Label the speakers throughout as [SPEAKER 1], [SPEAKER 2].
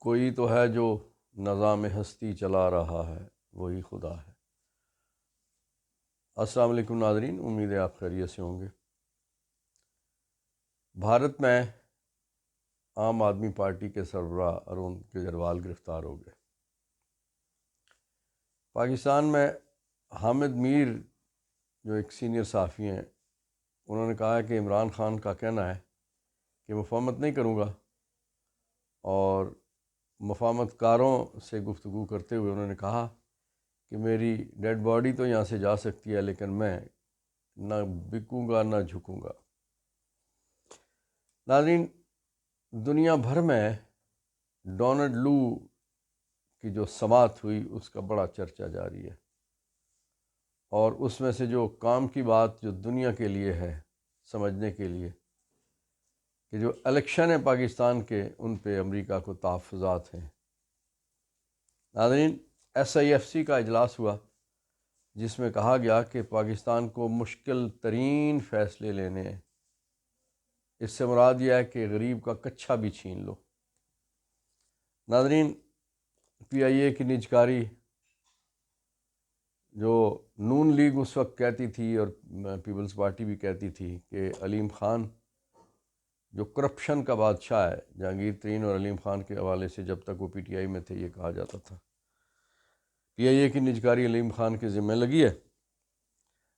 [SPEAKER 1] کوئی تو ہے جو نظام ہستی چلا رہا ہے، وہی خدا ہے۔ السلام علیکم ناظرین، امید ہے آپ خیریت سے ہوں گے۔ بھارت میں عام آدمی پارٹی کے سربراہ ارون کیجریوال گرفتار ہو گئے۔ پاکستان میں حامد میر جو ایک سینئر صحافی ہیں، انہوں نے کہا ہے کہ عمران خان کا کہنا ہے کہ مفاہمت نہیں کروں گا، اور مفاہمت کاروں سے گفتگو کرتے ہوئے انہوں نے کہا کہ میری ڈیڈ باڈی تو یہاں سے جا سکتی ہے، لیکن میں نہ بکوں گا نہ جھکوں گا۔ ناظرین، دنیا بھر میں ڈونلڈ لو کی جو سماعت ہوئی اس کا بڑا چرچا جاری ہے، اور اس میں سے جو کام کی بات جو دنیا کے لیے ہے سمجھنے کے لیے کہ جو الیکشن ہے پاکستان کے، ان پہ امریکہ کو تحفظات ہیں۔ ناظرین، SIFC کا اجلاس ہوا جس میں کہا گیا کہ پاکستان کو مشکل ترین فیصلے لینے ہیں۔ اس سے مراد یہ ہے کہ غریب کا کچھا بھی چھین لو۔ ناظرین، PIA کی نجکاری جو نون لیگ اس وقت کہتی تھی اور پیپلز پارٹی بھی کہتی تھی کہ علیم خان جو کرپشن کا بادشاہ ہے، جہانگیر ترین اور علیم خان کے حوالے سے جب تک وہ PTI میں تھے یہ کہا جاتا تھا۔ PIA کی نجکاری علیم خان کے ذمہ لگی ہے۔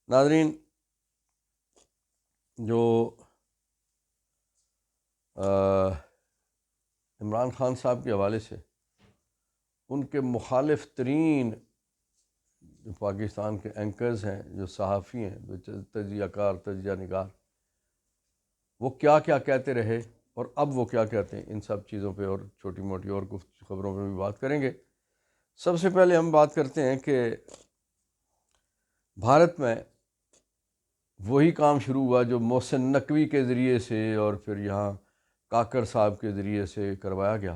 [SPEAKER 1] ناظرین، جو عمران خان صاحب کے حوالے سے ان کے مخالف ترین جو پاکستان کے اینکرز ہیں، جو صحافی ہیں، جو تجزیہ کار، تجزیہ نگار، وہ کیا کیا کہتے رہے اور اب وہ کیا کہتے ہیں، ان سب چیزوں پہ اور چھوٹی موٹی اور خبروں پہ بھی بات کریں گے۔ سب سے پہلے ہم بات کرتے ہیں کہ بھارت میں وہی کام شروع ہوا جو محسن نقوی کے ذریعے سے اور پھر یہاں کاکر صاحب کے ذریعے سے کروایا گیا۔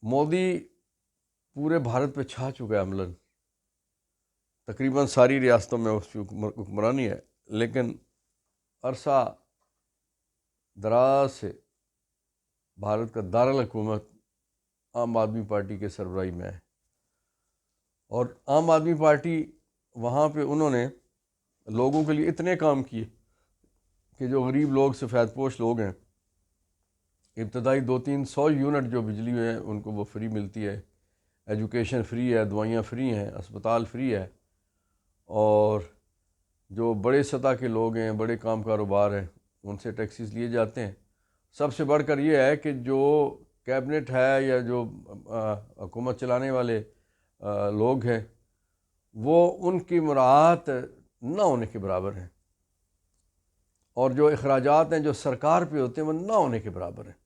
[SPEAKER 1] مودی پورے بھارت پہ چھا چکا ہے عملاً، تقریباً ساری ریاستوں میں اس کی حکمرانی ہے، لیکن عرصہ دراز سے بھارت کا دارالحکومت عام آدمی پارٹی کے سربراہی میں ہے، اور عام آدمی پارٹی وہاں پہ انہوں نے لوگوں کے لیے اتنے کام کیے کہ جو غریب لوگ، سفید پوش لوگ ہیں، ابتدائی 200-300 یونٹ جو بجلی ہیں ان کو وہ فری ملتی ہے، ایجوکیشن فری ہے، دوائیاں فری ہیں، اسپتال فری ہے، اور جو بڑے سطح کے لوگ ہیں، بڑے کام کاروبار ہیں، ان سے ٹیکسز لیے جاتے ہیں۔ سب سے بڑھ کر یہ ہے کہ جو کیبنٹ ہے یا جو حکومت چلانے والے لوگ ہیں، وہ ان کی مراعات نہ ہونے کے برابر ہیں، اور جو اخراجات ہیں جو سرکار پہ ہوتے ہیں وہ نہ ہونے کے برابر ہیں،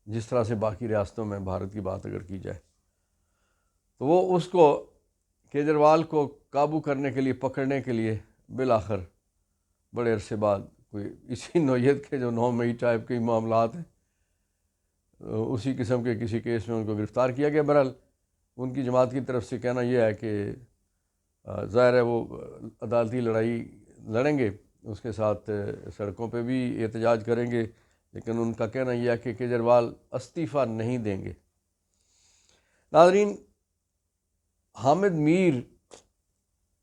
[SPEAKER 1] جس طرح سے باقی ریاستوں میں بھارت کی بات اگر کی جائے تو وہ اس کو کیجریوال کو قابو کرنے کے لیے، پکڑنے کے لیے بالآخر بڑے عرصے بعد کوئی اسی نوعیت کے جو 9 مئی ٹائپ کے معاملات ہیں، اسی قسم کے کسی کیس میں ان کو گرفتار کیا گیا۔ بہرحال ان کی جماعت کی طرف سے کہنا یہ ہے کہ ظاہر ہے وہ عدالتی لڑائی لڑیں گے، اس کے ساتھ سڑکوں پہ بھی احتجاج کریں گے، لیکن ان کا کہنا یہ ہے کہ کیجریوال استعفیٰ نہیں دیں گے۔ ناظرین، حامد میر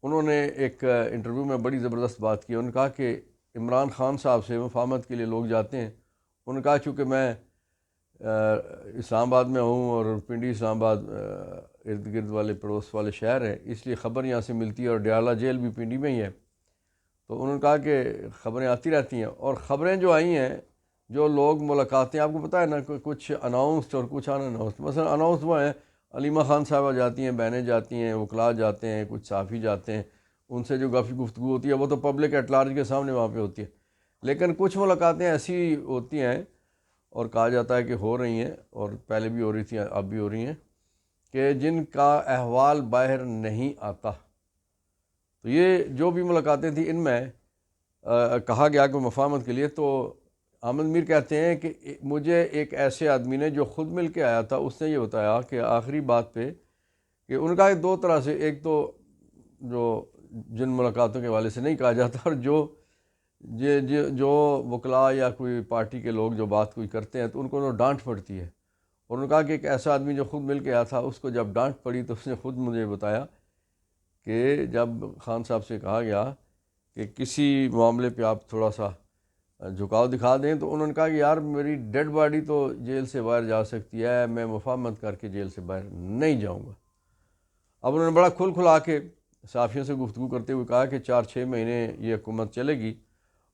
[SPEAKER 1] انہوں نے ایک انٹرویو میں بڑی زبردست بات کی۔ انہوں نے کہا کہ عمران خان صاحب سے مفاہمت کے لیے لوگ جاتے ہیں، انہوں نے کہا چونکہ میں اسلام آباد میں ہوں اور پنڈی اسلام آباد ارد گرد والے پڑوس والے شہر ہیں، اس لیے خبر یہاں سے ملتی ہے، اور ڈیالہ جیل بھی پنڈی میں ہی ہے، تو انہوں نے کہا کہ خبریں آتی رہتی ہیں، اور خبریں جو آئی ہیں، جو لوگ ملاقاتیں، آپ کو پتہ ہے نا، کچھ اناؤنسڈ اور کچھ ان اناؤنسڈ۔ مثلا اناؤنس وہ ہیں، علیمہ خان صاحبہ جاتی ہیں، بہنیں جاتی ہیں، وکلاء جاتے ہیں، کچھ صحافی جاتے ہیں، ان سے جو گفتگو ہوتی ہے وہ تو پبلک ایٹ لارج کے سامنے وہاں پہ ہوتی ہے، لیکن کچھ ملاقاتیں ایسی ہوتی ہیں اور کہا جاتا ہے کہ ہو رہی ہیں، اور پہلے بھی ہو رہی تھیں، اب بھی ہو رہی ہیں، کہ جن کا احوال باہر نہیں آتا۔ تو یہ جو بھی ملاقاتیں تھیں، ان میں کہا گیا کہ مفاہمت کے لیے، تو حامد میر کہتے ہیں کہ مجھے ایک ایسے آدمی نے جو خود مل کے آیا تھا، اس نے یہ بتایا کہ آخری بات پہ کہ ان کا 2 طرح سے، ایک تو جو جن ملاقاتوں کے حوالے سے نہیں کہا جاتا، اور جو وکلاء یا کوئی پارٹی کے لوگ جو بات کوئی کرتے ہیں تو ان کو ڈانٹ پڑتی ہے، اور انہوں نے کہا کہ ایک ایسا آدمی جو خود مل کے آیا تھا، اس کو جب ڈانٹ پڑی تو اس نے خود مجھے بتایا کہ جب خان صاحب سے کہا گیا کہ کسی معاملے پہ آپ تھوڑا سا جھکاؤ دکھا دیں، تو انہوں نے کہا کہ یار میری ڈیڈ باڈی تو جیل سے باہر جا سکتی ہے، میں مفاہمت کر کے جیل سے باہر نہیں جاؤں گا۔ اب انہوں نے بڑا کھل کھلا کے صحافیوں سے گفتگو کرتے ہوئے کہا کہ 4-6 مہینے یہ حکومت چلے گی،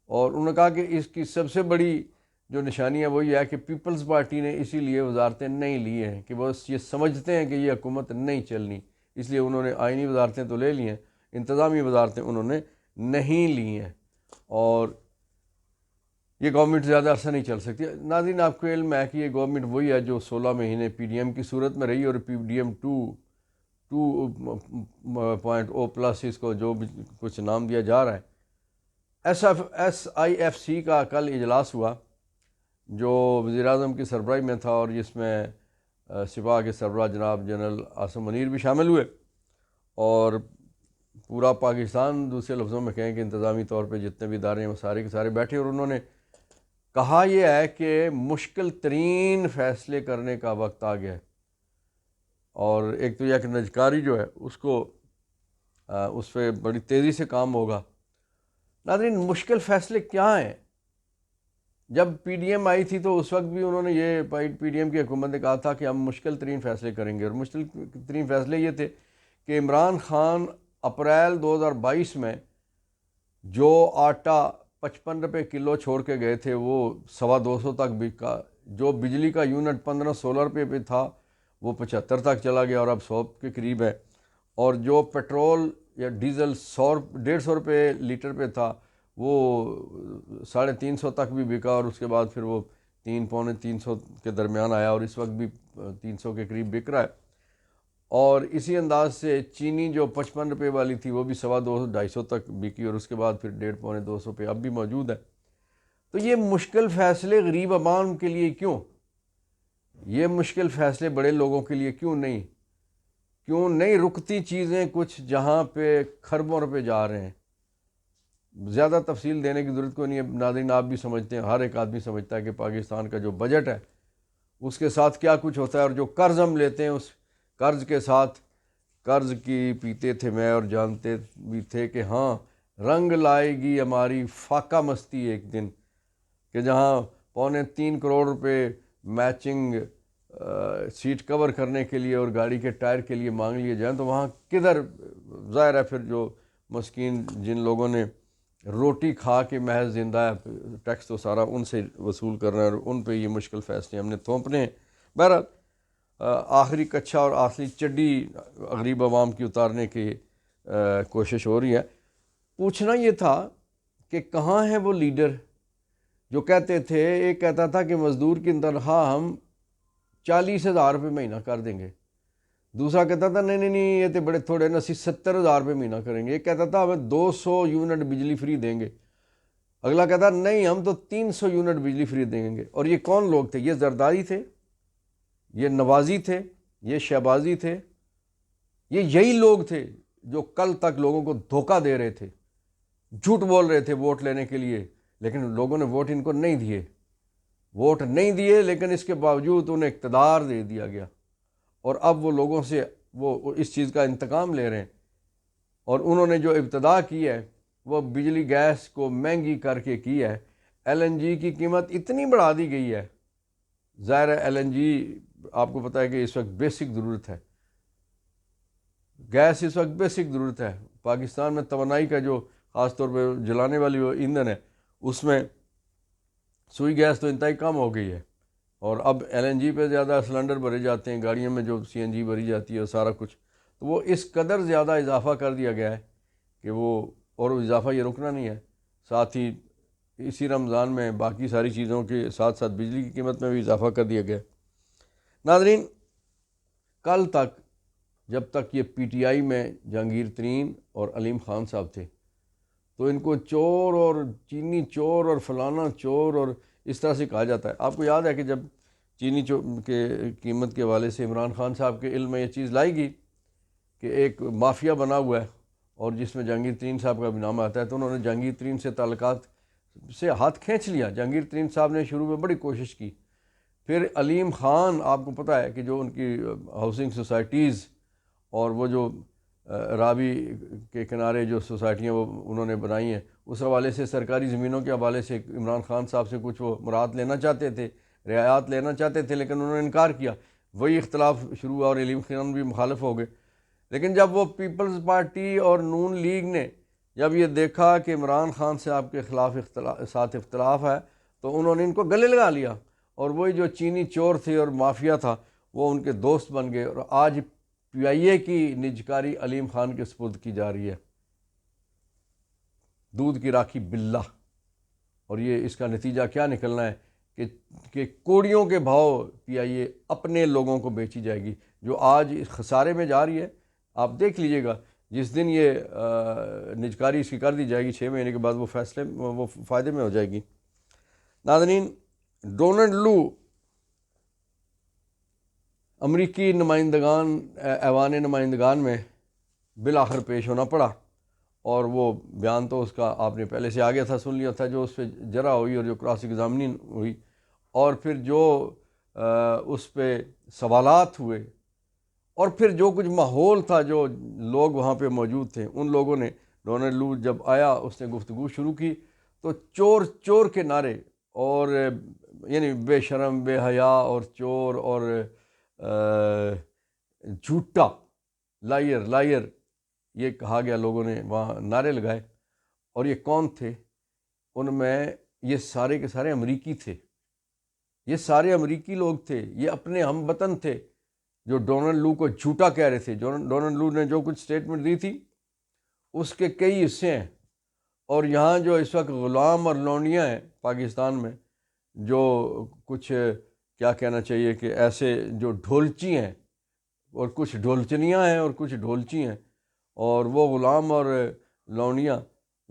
[SPEAKER 1] اور انہوں نے کہا کہ اس کی سب سے بڑی جو نشانی ہے وہ یہ ہے کہ پیپلز پارٹی نے اسی لیے وزارتیں نہیں لی ہیں کہ وہ یہ سمجھتے ہیں کہ یہ حکومت نہیں چلنی، اس لیے انہوں نے آئینی وزارتیں تو لے لی ہیں، انتظامی وزارتیں انہوں نے نہیں لی ہیں، اور یہ گورنمنٹ زیادہ عرصہ نہیں چل سکتی۔ ناظرین، آپ کو علم ہے کہ یہ گورنمنٹ وہی ہے جو 16 مہینے پی ڈی ایم کی صورت میں رہی، اور پی ڈی ایم 2.0+ اس کو جو بھی کچھ نام دیا جا رہا ہے۔ ایس آئی ایف سی کا کل اجلاس ہوا جو وزیر اعظم کی سربراہی میں تھا، اور جس میں سپاہ کے سربراہ جناب جنرل عاصم منیر بھی شامل ہوئے، اور پورا پاکستان دوسرے لفظوں میں کہیں کہ انتظامی طور پہ جتنے بھی ادارے ہیں وہ سارے کے سارے بیٹھے، اور انہوں نے کہا یہ ہے کہ مشکل ترین فیصلے کرنے کا وقت آ گیا ہے، اور ایک تو یہ کہ نجکاری جو ہے اس کو اس پہ بڑی تیزی سے کام ہوگا۔ ناظرین، مشکل فیصلے کیا ہیں؟ جب پی ڈی ایم آئی تھی تو اس وقت بھی انہوں نے یہ پی ڈی ایم کی حکومت نے کہا تھا کہ ہم مشکل ترین فیصلے کریں گے، اور مشکل ترین فیصلے یہ تھے کہ عمران خان اپریل 2022 میں جو آٹا 55 روپے کلو چھوڑ کے گئے تھے وہ 250 تک بکا، جو بجلی کا یونٹ 15-16 روپے پہ تھا وہ 75 تک چلا گیا اور اب 100 کے قریب ہے، اور جو پیٹرول یا ڈیزل 150 روپے لیٹر پہ تھا وہ 350 تک بھی بکا، اور اس کے بعد پھر وہ 300-3.25 کے درمیان آیا، اور اس وقت بھی 300 کے قریب بک رہا ہے۔ اور اسی انداز سے چینی جو 55 روپے والی تھی وہ بھی 250-250 تک بکی، اور اس کے بعد پھر 150-200 پہ اب بھی موجود ہے۔ تو یہ مشکل فیصلے غریب عوام کے لیے کیوں؟ یہ مشکل فیصلے بڑے لوگوں کے لیے کیوں نہیں رکتی چیزیں کچھ جہاں پہ کھربوں روپے جا رہے ہیں؟ زیادہ تفصیل دینے کی ضرورت کوئی نہیں ہے، ناظرین آپ بھی سمجھتے ہیں، ہر ایک آدمی سمجھتا ہے کہ پاکستان کا جو بجٹ ہے اس کے ساتھ کیا کچھ ہوتا ہے، اور جو قرض ہم لیتے ہیں اس قرض کے ساتھ قرض کی پیتے تھے میں، اور جانتے بھی تھے کہ ہاں رنگ لائے گی ہماری فاقہ مستی ایک دن، کہ جہاں 3.25 کروڑ روپے میچنگ سیٹ کور کرنے کے لیے اور گاڑی کے ٹائر کے لیے مانگ لیے جائیں تو وہاں کدھر ظاہر ہے پھر جو مسکین جن لوگوں نے روٹی کھا کے محض زندہ ہے، ٹیکس تو سارا ان سے وصول کرنا ہے، اور ان پہ یہ مشکل فیصلے ہم نے تھوپنے ہیں۔ بہرحال آخری کچھا اور آخری چڈی غریب عوام کی اتارنے کی کوشش ہو رہی ہے۔ پوچھنا یہ تھا کہ کہاں ہیں وہ لیڈر جو کہتے تھے، ایک کہتا تھا کہ مزدور کی تنخواہ ہم 40,000 روپے مہینہ کر دیں گے، دوسرا کہتا تھا نہیں یہ تو بڑے تھوڑے نا، 70,000 روپے مہینہ کریں گے، ایک کہتا تھا ہمیں 200 یونٹ بجلی فری دیں گے، اگلا کہتا نہیں ہم تو 300 یونٹ بجلی فری دیں گے۔ اور یہ کون لوگ تھے؟ یہ زرداری تھے، یہ نوازی تھے، یہ شہبازی تھے، یہ یہی لوگ تھے جو کل تک لوگوں کو دھوکہ دے رہے تھے، جھوٹ بول رہے تھے ووٹ لینے کے لیے، لیکن لوگوں نے ووٹ ان کو نہیں دیے، لیکن اس کے باوجود انہیں اقتدار دے دیا گیا، اور اب وہ لوگوں سے وہ اس چیز کا انتقام لے رہے ہیں۔ اور انہوں نے جو ابتدا کی ہے وہ بجلی گیس کو مہنگی کر کے کی ہے، ایل این جی کی قیمت اتنی بڑھا دی گئی ہے، ظاہر ہے ایل این جی آپ کو پتہ ہے کہ اس وقت بیسک ضرورت ہے، گیس اس وقت بیسک ضرورت ہے۔ پاکستان میں توانائی کا جو خاص طور پہ جلانے والی وہ ایندھن ہے اس میں سوئی گیس تو انتہائی کم ہو گئی ہے، اور اب ایل این جی پہ زیادہ سلنڈر بھرے جاتے ہیں، گاڑیوں میں جو سی این جی بھری جاتی ہے سارا کچھ، تو وہ اس قدر زیادہ اضافہ کر دیا گیا ہے کہ اور اضافہ یہ رکنا نہیں ہے۔ ساتھ ہی اسی رمضان میں باقی ساری چیزوں کے ساتھ ساتھ بجلی کی قیمت میں بھی اضافہ کر دیا گیا۔ ناظرین، کل تک جب تک یہ پی ٹی آئی میں جہانگیر ترین اور علیم خان صاحب تھے تو ان کو چور اور چینی چور اور فلانا چور اور اس طرح سے کہا جاتا ہے۔ آپ کو یاد ہے کہ جب چینی کے قیمت کے حوالے سے عمران خان صاحب کے علم میں یہ چیز لائی گئی کہ ایک مافیا بنا ہوا ہے اور جس میں جہانگیر ترین صاحب کا بھی نام آتا ہے، تو انہوں نے جہانگیر ترین سے تعلقات سے ہاتھ کھینچ لیا۔ جہانگیر ترین صاحب نے شروع میں بڑی کوشش کی پھر علیم خان، آپ کو پتہ ہے کہ جو ان کی ہاؤسنگ سوسائٹیز اور وہ جو راوی کے کنارے جو سوسائٹیاں وہ انہوں نے بنائی ہیں، اس حوالے سے سرکاری زمینوں کے حوالے سے عمران خان صاحب سے کچھ وہ مراد لینا چاہتے تھے، رعایات لینا چاہتے تھے، لیکن انہوں نے انکار کیا۔ وہی اختلاف شروع ہوا اور علیم خان بھی مخالف ہو گئے۔ لیکن جب وہ پیپلز پارٹی اور نون لیگ نے جب یہ دیکھا کہ عمران خان سے آپ کے خلاف ساتھ اختلاف ہے، تو انہوں نے ان کو گلے لگا لیا، اور وہی جو چینی چور تھے اور مافیا تھا وہ ان کے دوست بن گئے، اور آج پی آئی اے کی نجکاری علیم خان کے سپرد کی جا رہی ہے، دودھ کی راکھی باللہ۔ اور یہ اس کا نتیجہ کیا نکلنا ہے کہ کوڑیوں کے بھاؤ پی آئی اے اپنے لوگوں کو بیچی جائے گی، جو آج خسارے میں جا رہی ہے۔ آپ دیکھ لیجئے گا جس دن یہ نجکاری اس کی کر دی جائے گی 6 مہینے کے بعد وہ فائدے میں ہو جائے گی۔ ناظرین، ڈونلڈ لو امریکی نمائندگان ایوان نمائندگان میں بالآخر پیش ہونا پڑا، اور وہ بیان تو اس کا آپ نے پہلے سے آگے تھا، سن لیا تھا، جو اس پہ جرح ہوئی اور جو کراس ایگزامننگ ہوئی، اور پھر جو اس پہ سوالات ہوئے، اور پھر جو کچھ ماحول تھا، جو لوگ وہاں پہ موجود تھے، ان لوگوں نے، ڈونلڈ لو جب آیا اس نے گفتگو شروع کی تو چور چور کے نعرے، اور یعنی بے شرم، بے حیا اور چور اور جھوٹا، لائر لائر، یہ کہا گیا، لوگوں نے وہاں نعرے لگائے۔ اور یہ کون تھے؟ ان میں یہ سارے کے سارے امریکی تھے، یہ سارے امریکی لوگ تھے، یہ اپنے ہم وطن تھے جو ڈونلڈ لو کو جھوٹا کہہ رہے تھے۔ ڈونلڈ لو نے جو کچھ سٹیٹمنٹ دی تھی اس کے کئی حصے ہیں، اور یہاں جو اس وقت غلام اور لونڈیاں ہیں پاکستان میں، جو کچھ کیا کہنا چاہیے کہ ایسے جو ڈھولچی ہیں، اور کچھ ڈھولچنیاں ہیں اور کچھ ڈھولچی ہیں، اور وہ غلام اور لونڈیاں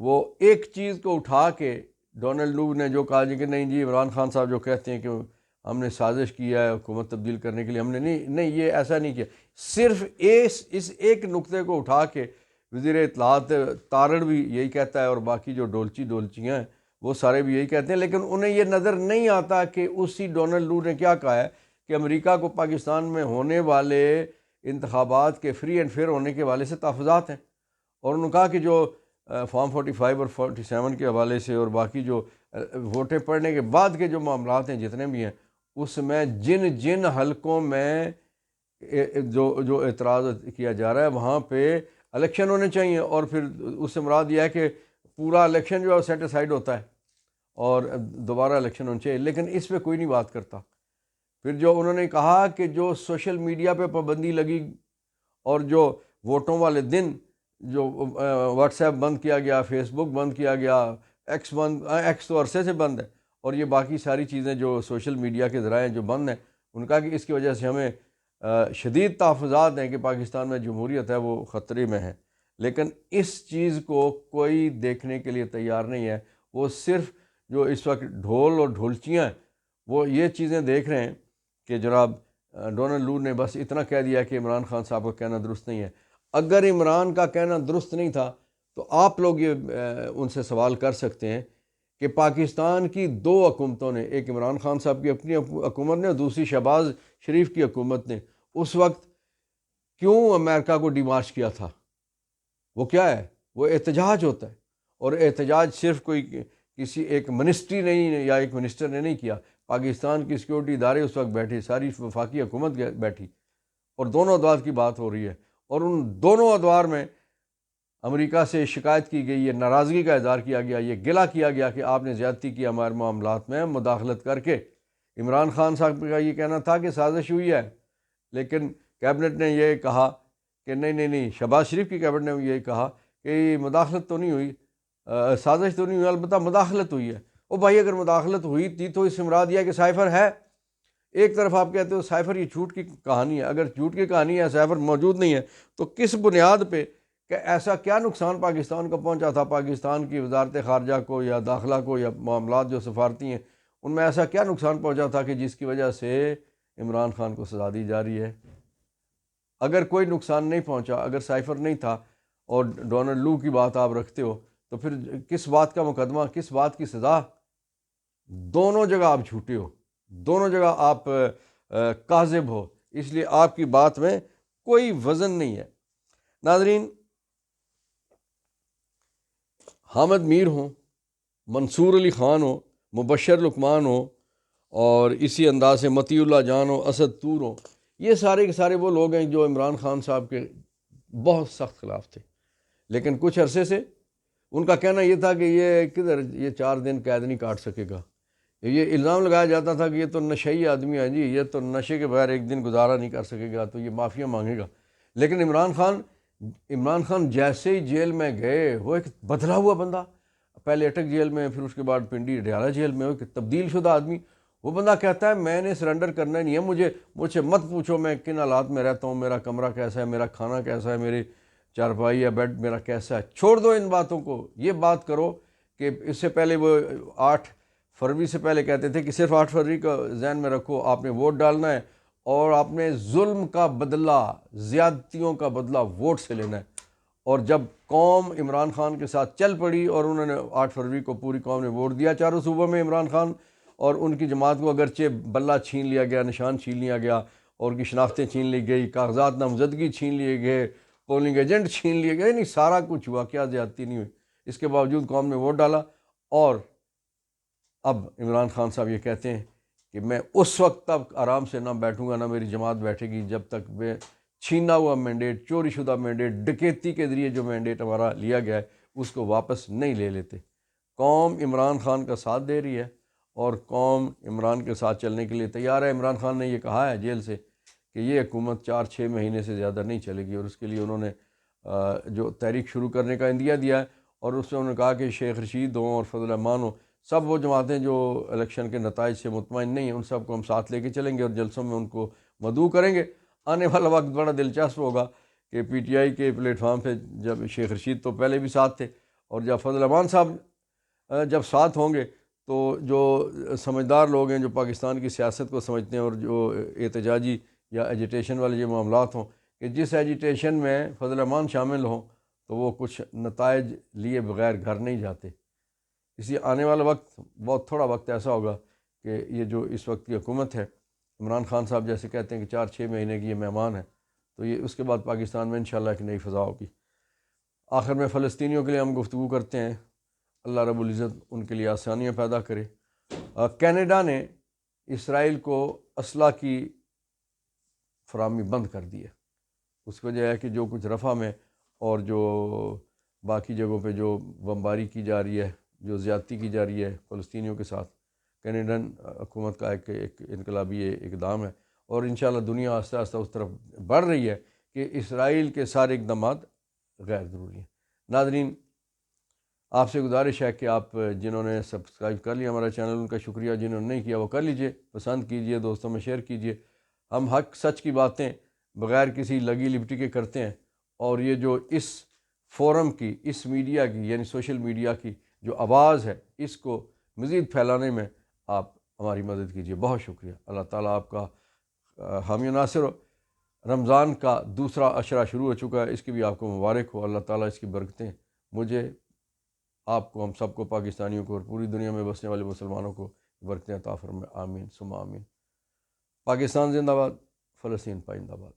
[SPEAKER 1] وہ ایک چیز کو اٹھا کے، ڈونلڈ لو نے جو کہا جی کہ نہیں جی عمران خان صاحب جو کہتے ہیں کہ ہم نے سازش کی ہے حکومت تبدیل کرنے کے لیے، ہم نے نہیں یہ ایسا نہیں کیا، صرف اس ایک نقطے کو اٹھا کے وزیر اطلاعات تارڑ بھی یہی کہتا ہے، اور باقی جو ڈولچیاں ہیں وہ سارے بھی یہی کہتے ہیں، لیکن انہیں یہ نظر نہیں آتا کہ اسی ڈونلڈ لو نے کیا کہا ہے کہ امریکہ کو پاکستان میں ہونے والے انتخابات کے فری اینڈ فیئر ہونے کے حوالے سے تحفظات ہیں، اور انہوں نے کہا کہ جو فارم 45 اور 47 کے حوالے سے اور باقی جو ووٹیں پڑنے کے بعد کے جو معاملات ہیں جتنے بھی ہیں، اس میں جن حلقوں میں جو اعتراض کیا جا رہا ہے وہاں پہ الیکشن ہونے چاہیے، اور پھر اس سے مراد یہ ہے کہ پورا الیکشن جو ہے سیٹ اسائیڈ ہوتا ہے اور دوبارہ الیکشن ہونے چاہیے، لیکن اس پہ کوئی نہیں بات کرتا۔ پھر جو انہوں نے کہا کہ جو سوشل میڈیا پہ پابندی لگی، اور جو ووٹوں والے دن جو واٹس ایپ بند کیا گیا، فیس بک بند کیا گیا، ایکس تو عرصے سے بند ہے، اور یہ باقی ساری چیزیں جو سوشل میڈیا کے ذرائع جو بند ہیں، ان کا کہ اس کی وجہ سے ہمیں شدید تحفظات ہیں کہ پاکستان میں جمہوریت ہے وہ خطرے میں ہے، لیکن اس چیز کو کوئی دیکھنے کے لیے تیار نہیں ہے۔ وہ صرف جو اس وقت ڈھول اور ڈھولچیاں ہیں وہ یہ چیزیں دیکھ رہے ہیں کہ جناب ڈونلڈ لو نے بس اتنا کہہ دیا کہ عمران خان صاحب کا کہنا درست نہیں ہے۔ اگر عمران کا کہنا درست نہیں تھا تو آپ لوگ یہ ان سے سوال کر سکتے ہیں کہ پاکستان کی 2 حکومتوں نے، ایک عمران خان صاحب کی اپنی حکومت نے اور دوسری شہباز شریف کی حکومت نے، اس وقت کیوں امریکہ کو ڈیمارچ کیا تھا؟ وہ کیا ہے؟ وہ احتجاج ہوتا ہے، اور احتجاج صرف کوئی کسی ایک منسٹری نہیں یا ایک منسٹر نے نہیں کیا، پاکستان کی سیکورٹی ادارے اس وقت بیٹھے، ساری وفاقی حکومت بیٹھی، اور دونوں ادوار کی بات ہو رہی ہے، اور ان دونوں ادوار میں امریکہ سے شکایت کی گئی ہے، ناراضگی کا اظہار کیا گیا، یہ گلہ کیا گیا کہ آپ نے زیادتی کی ہمارے معاملات میں مداخلت کر کے۔ عمران خان صاحب کا یہ کہنا تھا کہ سازش ہوئی ہے، لیکن کیبنٹ نے یہ کہا کہ نہیں، شہباز شریف کی کیبنٹ نے یہ کہا کہ مداخلت تو نہیں ہوئی، سازش تو نہیں ہوئی، البتہ مداخلت ہوئی ہے۔ او بھائی، اگر مداخلت ہوئی تھی تو اس سے مراد یہ ہے کہ سائفر ہے۔ ایک طرف آپ کہتے ہو سائفر یہ جھوٹ کی کہانی ہے، اگر جھوٹ کی کہانی ہے، سائفر موجود نہیں ہے، تو کس بنیاد پہ کہ ایسا کیا نقصان پاکستان کو پہنچا تھا، پاکستان کی وزارت خارجہ کو یا داخلہ کو یا معاملات جو سفارتی ہیں ان میں ایسا کیا نقصان پہنچا تھا کہ جس کی وجہ سے عمران خان کو سزا دی جا رہی ہے؟ اگر کوئی نقصان نہیں پہنچا، اگر سائفر نہیں تھا اور ڈونلڈ لو کی بات آپ رکھتے ہو، تو پھر کس بات کا مقدمہ، کس بات کی سزا؟ دونوں جگہ آپ جھوٹے ہو، دونوں جگہ آپ کاذب ہو، اس لیے آپ کی بات میں کوئی وزن نہیں ہے۔ ناظرین، حامد میر ہوں، منصور علی خان ہو، مبشر لقمان ہو، اور اسی انداز سے مطیع اللہ جان ہو، اسد طور ہو، یہ سارے کے سارے وہ لوگ ہیں جو عمران خان صاحب کے بہت سخت خلاف تھے، لیکن کچھ عرصے سے ان کا کہنا یہ تھا کہ یہ کدھر یہ 4 دن قید نہیں کاٹ سکے گا۔ یہ الزام لگایا جاتا تھا کہ یہ تو نشئی آدمی ہے جی، یہ تو نشے کے بغیر ایک دن گزارا نہیں کر سکے گا، تو یہ معافیا مانگے گا۔ لیکن عمران خان جیسے ہی جیل میں گئے، وہ ایک بدلا ہوا بندہ، پہلے اٹک جیل میں، پھر اس کے بعد پنڈی ڈیالہ جیل میں، وہ ایک تبدیل شدہ آدمی۔ وہ بندہ کہتا ہے میں نے سرنڈر کرنا نہیں ہے، مجھ سے مت پوچھو میں کن حالات میں رہتا ہوں، میرا کمرہ کیسا ہے، میرا کھانا کیسا ہے، میری چارپائی یا بیڈ میرا کیسا ہے، چھوڑ دو ان باتوں کو۔ یہ بات کرو کہ اس سے پہلے وہ 8 فروری سے پہلے کہتے تھے کہ صرف 8 فروری کا ذہن میں رکھو، آپ نے ووٹ ڈالنا ہے اور آپ نے ظلم کا بدلہ، زیادتیوں کا بدلہ ووٹ سے لینا ہے۔ اور جب قوم عمران خان کے ساتھ چل پڑی اور انہوں نے 8 فروری کو پوری قوم نے ووٹ دیا چاروں صوبوں میں، عمران خان اور ان کی جماعت کو اگرچہ بلہ چھین لیا گیا، نشان چھین لیا گیا، اور کی شناختیں چھین لی گئی، کاغذات نامزدگی چھین لیے گئے، پولنگ ایجنٹ چھین لیے گئے، نہیں سارا کچھ ہوا، کیا زیادتی نہیں ہوئی، اس کے باوجود قوم نے ووٹ ڈالا۔ اور اب عمران خان صاحب یہ کہتے ہیں کہ میں اس وقت تک آرام سے نہ بیٹھوں گا، نہ میری جماعت بیٹھے گی، جب تک میں چھینا ہوا مینڈیٹ، چوری شدہ مینڈیٹ، ڈکیتی کے ذریعے جو مینڈیٹ ہمارا لیا گیا ہے اس کو واپس نہیں لے لیتے۔ قوم عمران خان کا ساتھ دے رہی ہے اور قوم عمران کے ساتھ چلنے کے لیے تیار ہے۔ عمران خان نے یہ کہا ہے جیل سے کہ یہ حکومت 4-6 مہینے سے زیادہ نہیں چلے گی، اور اس کے لیے انہوں نے جو تحریک شروع کرنے کا عندیہ دیا ہے، اور اس میں انہوں نے کہا کہ شیخ رشید ہوں اور فضل الرحمان ہوں، سب وہ جماعتیں جو الیکشن کے نتائج سے مطمئن نہیں ہیں، ان سب کو ہم ساتھ لے کے چلیں گے اور جلسوں میں ان کو مدعو کریں گے۔ آنے والا وقت بڑا دلچسپ ہوگا کہ پی ٹی آئی کے پلیٹ فارم پہ جب شیخ رشید تو پہلے بھی ساتھ تھے، اور جب فضل الرحمان صاحب جب ساتھ ہوں گے، تو جو سمجھدار لوگ ہیں جو پاکستان کی سیاست کو سمجھتے ہیں اور جو احتجاجی یا ایجیٹیشن والے جو معاملات ہوں، کہ جس ایجیٹیشن میں فضل الرحمان شامل ہوں تو وہ کچھ نتائج لیے بغیر گھر نہیں جاتے۔ اس لیے آنے والا وقت بہت تھوڑا وقت ایسا ہوگا کہ یہ جو اس وقت کی حکومت ہے، عمران خان صاحب جیسے کہتے ہیں کہ 4-6 مہینے کی یہ مہمان ہے، تو یہ اس کے بعد پاکستان میں انشاءاللہ ایک نئی فضا ہوگی۔ آخر میں فلسطینیوں کے لیے ہم گفتگو کرتے ہیں، اللہ رب العزت ان کے لیے آسانیاں پیدا کرے۔ کینیڈا نے اسرائیل کو اسلحہ کی فراہمی بند کر دی ہے۔ اس کی وجہ ہے کہ جو کچھ رفح میں اور جو باقی جگہوں پہ جو بمباری کی جا رہی ہے، جو زیادتی کی جا رہی ہے فلسطینیوں کے ساتھ، کینیڈین حکومت کا ایک انقلابی اقدام ہے، اور انشاءاللہ دنیا آہستہ آہستہ اس طرف بڑھ رہی ہے کہ اسرائیل کے سارے اقدامات غیر ضروری ہیں۔ ناظرین، آپ سے گزارش ہے کہ آپ جنہوں نے سبسکرائب کر لیا ہمارا چینل، ان کا شکریہ، جنہوں نے نہیں کیا وہ کر لیجئے، پسند کیجئے، دوستوں میں شیئر کیجئے۔ ہم حق سچ کی باتیں بغیر کسی لگی لپٹی کے کرتے ہیں، اور یہ جو اس فورم کی، اس میڈیا کی یعنی سوشل میڈیا کی جو آواز ہے، اس کو مزید پھیلانے میں آپ ہماری مدد کیجئے۔ بہت شکریہ۔ اللہ تعالیٰ آپ کا حامی و ناصر ہو۔ رمضان کا دوسرا عشرہ شروع ہو چکا ہے، اس کی بھی آپ کو مبارک ہو۔ اللہ تعالیٰ اس کی برکتیں مجھے، آپ کو، ہم سب کو، پاکستانیوں کو اور پوری دنیا میں بسنے والے مسلمانوں کو برکتیں عطا فرمائے۔ آمین ثم آمین۔ پاکستان زندہ باد، فلسطین پائندہ باد۔